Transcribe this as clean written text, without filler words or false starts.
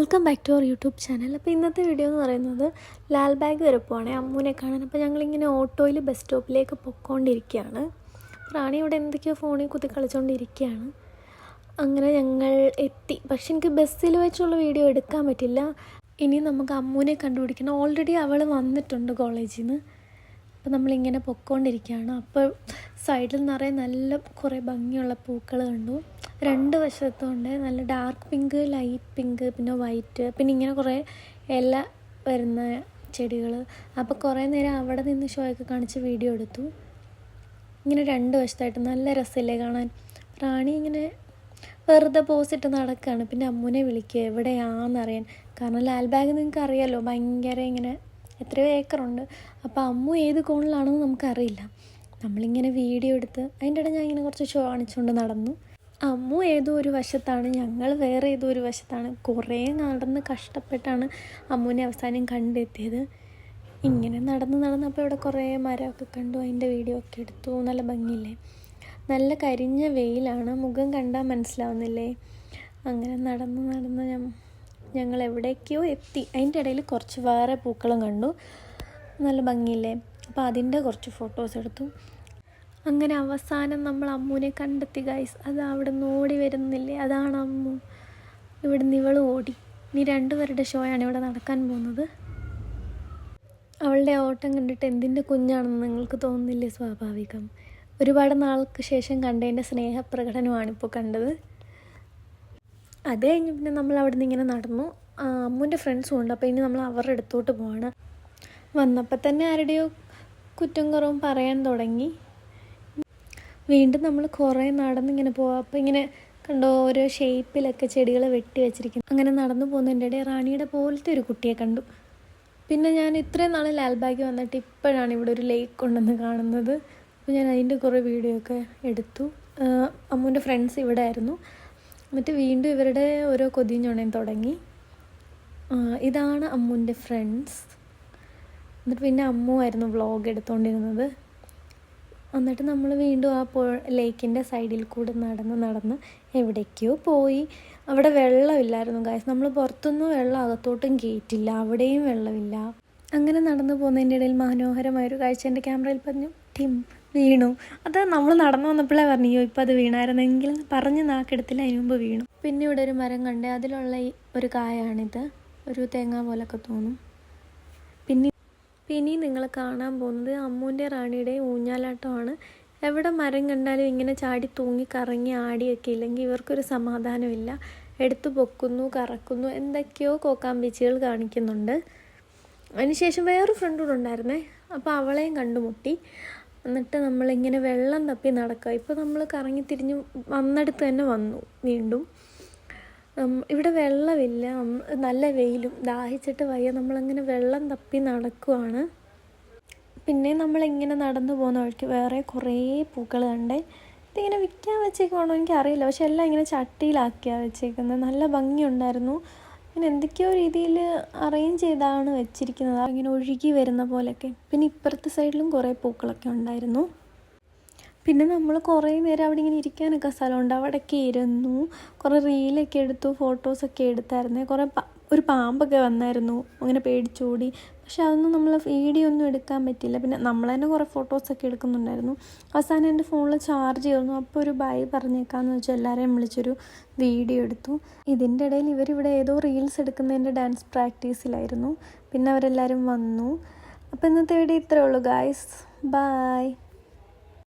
Welcome back to our YouTube channel. അപ്പോൾ ഇന്നത്തെ video എന്ന് പറയുന്നത് ലാൽബാഗ് വരെ പോകണേ അമ്മൂനെ കാണാൻ. അപ്പോൾ ഞങ്ങളിങ്ങനെ ഓട്ടോയിൽ ബസ് സ്റ്റോപ്പിലേക്ക് പൊയ്ക്കൊണ്ടിരിക്കുകയാണ്. റാണി ഇവിടെ എന്തൊക്കെയോ ഫോണിൽ കുത്തി കളിച്ചുകൊണ്ടിരിക്കുകയാണ്. അങ്ങനെ ഞങ്ങൾ എത്തി. പക്ഷെ എനിക്ക് ബസ്സിൽ വെച്ചുള്ള വീഡിയോ എടുക്കാൻ പറ്റില്ല. ഇനി നമുക്ക് അമ്മൂനെ കണ്ടുപിടിക്കണം. ഓൾറെഡി അവൾ വന്നിട്ടുണ്ട് കോളേജിൽ നിന്ന്. അപ്പോൾ നമ്മളിങ്ങനെ പൊയ്ക്കൊണ്ടിരിക്കുകയാണ്. അപ്പോൾ സൈഡിൽ നിറയെ നല്ല കുറേ ഭംഗിയുള്ള പൂക്കൾ കണ്ടു. രണ്ട് വശത്തുണ്ട് നല്ല ഡാർക്ക് പിങ്ക്, ലൈറ്റ് പിങ്ക്, പിന്നെ വൈറ്റ്, പിന്നെ ഇങ്ങനെ കുറേ ഇല വരുന്ന ചെടികൾ. അപ്പോൾ കുറേ നേരം അവിടെ നിന്ന് ഷോയൊക്കെ കാണിച്ച് വീഡിയോ എടുത്തു. ഇങ്ങനെ രണ്ട് വശത്തായിട്ട് നല്ല രസമില്ലേ കാണാൻ. റാണി ഇങ്ങനെ വെറുതെ പോസിട്ട് നടക്കുകയാണ്. പിന്നെ അമ്മൂനെ വിളിക്കുക എവിടെയാണെന്നറിയാൻ. കാരണം ലാൽബാഗ് നിങ്ങൾക്ക് അറിയാമല്ലോ, ഭയങ്കര ഇങ്ങനെ എത്രയോ ഏക്കറുണ്ട്. അപ്പോൾ അമ്മു ഏത് കോണിലാണെന്ന് നമുക്കറിയില്ല. നമ്മളിങ്ങനെ വീഡിയോ എടുത്ത് അതിൻ്റെ ഇടയിൽ ഞാൻ ഇങ്ങനെ കുറച്ച് ഷോ കാണിച്ചുകൊണ്ട് നടന്നു. അമ്മു ഏതോ ഒരു വശത്താണ്, ഞങ്ങൾ വേറെ ഏതോ ഒരു വശത്താണ്. കുറേ നടന്ന് കഷ്ടപ്പെട്ടാണ് അമ്മുവിനെ അവസാനം കണ്ടെത്തിയത്. ഇങ്ങനെ നടന്നപ്പോൾ ഇവിടെ കുറേ മരമൊക്കെ കണ്ടു. അതിൻ്റെ വീഡിയോ ഒക്കെ എടുത്തു. നല്ല ഭംഗിയില്ലേ. നല്ല കരിഞ്ഞ വെയിലാണ്, മുഖം കണ്ടാൽ മനസ്സിലാവുന്നില്ലേ. അങ്ങനെ നടന്ന് ഞങ്ങൾ എവിടേക്കോ എത്തി. അതിൻ്റെ ഇടയിൽ കുറച്ച് വേറെ പൂക്കളും കണ്ടു. നല്ല ഭംഗിയില്ലേ. അപ്പോൾ അതിൻ്റെ കുറച്ച് ഫോട്ടോസ് എടുത്തു. അങ്ങനെ അവസാനം നമ്മൾ അമ്മുവിനെ കണ്ടെത്തി ഗൈസ്. അത് അവിടെ നിന്ന് ഓടി വരുന്നില്ലേ, അതാണ് അമ്മു. ഇവിടെ നിന്ന് ഇവൾ ഓടി. ഇനി രണ്ടുപേരുടെ ഷോയാണ് ഇവിടെ നടക്കാൻ പോകുന്നത്. അവളുടെ ഓട്ടം കണ്ടിട്ട് എന്തിൻ്റെ കുഞ്ഞാണെന്ന് നിങ്ങൾക്ക് തോന്നുന്നില്ലേ? സ്വാഭാവികം. ഒരുപാട് നാൾക്ക് ശേഷം കണ്ടതിൻ്റെ സ്നേഹപ്രകടനമാണിപ്പോൾ കണ്ടത്. അത് കഴിഞ്ഞ് പിന്നെ നമ്മൾ അവിടെ നിന്ന് ഇങ്ങനെ നടന്നു. അമ്മുവിൻ്റെ ഫ്രണ്ട്സും ഉണ്ട്. അപ്പോൾ ഇനി നമ്മൾ അവരുടെ അടുത്തോട്ട് പോവാണ്. വന്നപ്പോൾ തന്നെ ആരുടെയോ കുറ്റം കുറവും പറയാൻ തുടങ്ങി. വീണ്ടും നമ്മൾ കുറേ നടന്നിങ്ങനെ പോവാം. അപ്പോൾ ഇങ്ങനെ കണ്ടോ ഓരോ ഷേപ്പിലൊക്കെ ചെടികൾ വെട്ടി വെച്ചിരിക്കുന്നു. അങ്ങനെ നടന്നു പോകുന്നതിൻ്റെ ഇടയിൽ റാണിയുടെ പോലത്തെ ഒരു കുട്ടിയെ കണ്ടു. പിന്നെ ഞാൻ ഇത്രയും നാൾ ലാൽബാഗ് വന്നിട്ട് ഇപ്പോഴാണ് ഇവിടെ ഒരു ലേക്ക് ഉണ്ടെന്ന് കാണുന്നത്. അപ്പോൾ ഞാൻ അതിൻ്റെ കുറേ വീഡിയോ ഒക്കെ എടുത്തു. അമ്മുവിൻ്റെ ഫ്രണ്ട്സ് ഇവിടെ ആയിരുന്നു. എന്നിട്ട് വീണ്ടും ഇവരുടെ ഓരോ കൊതിയും ചുണയും തുടങ്ങി. ഇതാണ് അമ്മുവിൻ്റെ ഫ്രണ്ട്സ്. എന്നിട്ട് പിന്നെ അമ്മു ആയിരുന്നു വ്ളോഗ് എടുത്തുകൊണ്ടിരുന്നത്. എന്നിട്ട് നമ്മൾ വീണ്ടും ആ ലേക്കിൻ്റെ സൈഡിൽ കൂടെ നടന്ന് എവിടേക്കോ പോയി. അവിടെ വെള്ളമില്ലായിരുന്നു ഗായ്സ്. നമ്മൾ പുറത്തുനിന്ന് വെള്ളം അകത്തോട്ടും കയറ്റില്ല, അവിടെയും വെള്ളമില്ല. അങ്ങനെ നടന്നു പോകുന്നതിൻ്റെ ഇടയിൽ മനോഹരമായൊരു കാഴ്ച എൻ്റെ ക്യാമറയിൽ പറഞ്ഞു ടിം വീണു. അത് നമ്മൾ നടന്നു വന്നപ്പോഴേ പറഞ്ഞു ഇപ്പോൾ അത് വീണായിരുന്നെങ്കിൽ പറഞ്ഞ് നാക്കെടുത്തില്ല, അതിന് മുമ്പ് വീണു. പിന്നെ ഇവിടെ ഒരു മരം കണ്ടേ, അതിലുള്ള ഒരു കായാണിത്. ഒരു തേങ്ങ പോലൊക്കെ തോന്നും. പിന്നെ നിങ്ങൾ കാണാൻ പോകുന്നത് അമ്മുവിൻ്റെ റാണിയുടെയും ഊഞ്ഞാലാട്ടമാണ്. എവിടെ മരം കണ്ടാലും ഇങ്ങനെ ചാടി തൂങ്ങി കറങ്ങി ആടിയൊക്കെ ഇല്ലെങ്കിൽ ഇവർക്കൊരു സമാധാനമില്ല. എടുത്തു പൊക്കുന്നു, കറക്കുന്നു, എന്തൊക്കെയോ കോക്കാമ്പീച്ചികൾ കാണിക്കുന്നുണ്ട്. അതിനുശേഷം വേറൊരു ഫ്രണ്ട് കൂടെ ഉണ്ടായിരുന്നേ. അപ്പോൾ അവളെയും കണ്ടുമുട്ടി. എന്നിട്ട് നമ്മളിങ്ങനെ വെള്ളം തപ്പി നടക്കുക. ഇപ്പോൾ നമ്മൾ കറങ്ങി തിരിഞ്ഞ് വന്നിടത്ത് തന്നെ വന്നു വീണ്ടും. ഇവിടെ വെള്ളമില്ല, നല്ല വെയിലും, ദാഹിച്ചിട്ട് വയ്യ. നമ്മളങ്ങനെ വെള്ളം തപ്പി നടക്കുവാണ്. പിന്നെ നമ്മളിങ്ങനെ നടന്നു പോകുന്ന വഴിക്ക് വേറെ കുറേ പൂക്കൾ കണ്ടേ. ഇതിങ്ങനെ വിൽക്കാൻ വെച്ചേക്കുവാണോ എനിക്കറിയില്ല, പക്ഷെ എല്ലാം ഇങ്ങനെ ചട്ടിയിലാക്കിയാണ് വെച്ചേക്കുന്നത്. നല്ല ഭംഗിയുണ്ടായിരുന്നു. ഇങ്ങനെ എന്തൊക്കെയോ രീതിയിൽ അറേഞ്ച് ചെയ്താണ് വെച്ചിരിക്കുന്നത്, ഇങ്ങനെ ഒഴുകി വരുന്ന പോലെയൊക്കെ. പിന്നെ ഇപ്പുറത്തെ സൈഡിലും കുറേ പൂക്കളൊക്കെ ഉണ്ടായിരുന്നു. പിന്നെ നമ്മൾ കുറേ നേരം അവിടെ ഇങ്ങനെ ഇരിക്കാനൊക്കെ സ്ഥലമുണ്ട്. അവിടെയൊക്കെ ഇരുന്നു, കുറേ റീലൊക്കെ എടുത്തു, ഫോട്ടോസൊക്കെ എടുത്തായിരുന്നു. ഒരു പാമ്പൊക്കെ വന്നായിരുന്നു, അങ്ങനെ പേടിച്ചോടി. പക്ഷെ അതൊന്നും നമ്മൾ വീഡിയോ ഒന്നും എടുക്കാൻ പറ്റില്ല. പിന്നെ നമ്മൾ തന്നെ കുറേ ഫോട്ടോസൊക്കെ എടുക്കുന്നുണ്ടായിരുന്നു. അവസാനം എൻ്റെ ഫോണിൽ ചാർജ് ചെയ്തിരുന്നു. അപ്പോൾ ഒരു ബൈ പറഞ്ഞേക്കാമെന്ന് വെച്ചാൽ എല്ലാവരെയും വിളിച്ചൊരു വീഡിയോ എടുത്തു. ഇതിൻ്റെ ഇടയിൽ ഇവരിവിടെ ഏതോ റീൽസ് എടുക്കുന്നതിൻ്റെ ഡാൻസ് പ്രാക്ടീസിലായിരുന്നു. പിന്നെ അവരെല്ലാവരും വന്നു. അപ്പോൾ ഇന്നത്തെ വീഡിയോ ഇത്രയേ ഉള്ളൂ ഗായ്സ്. ബൈ.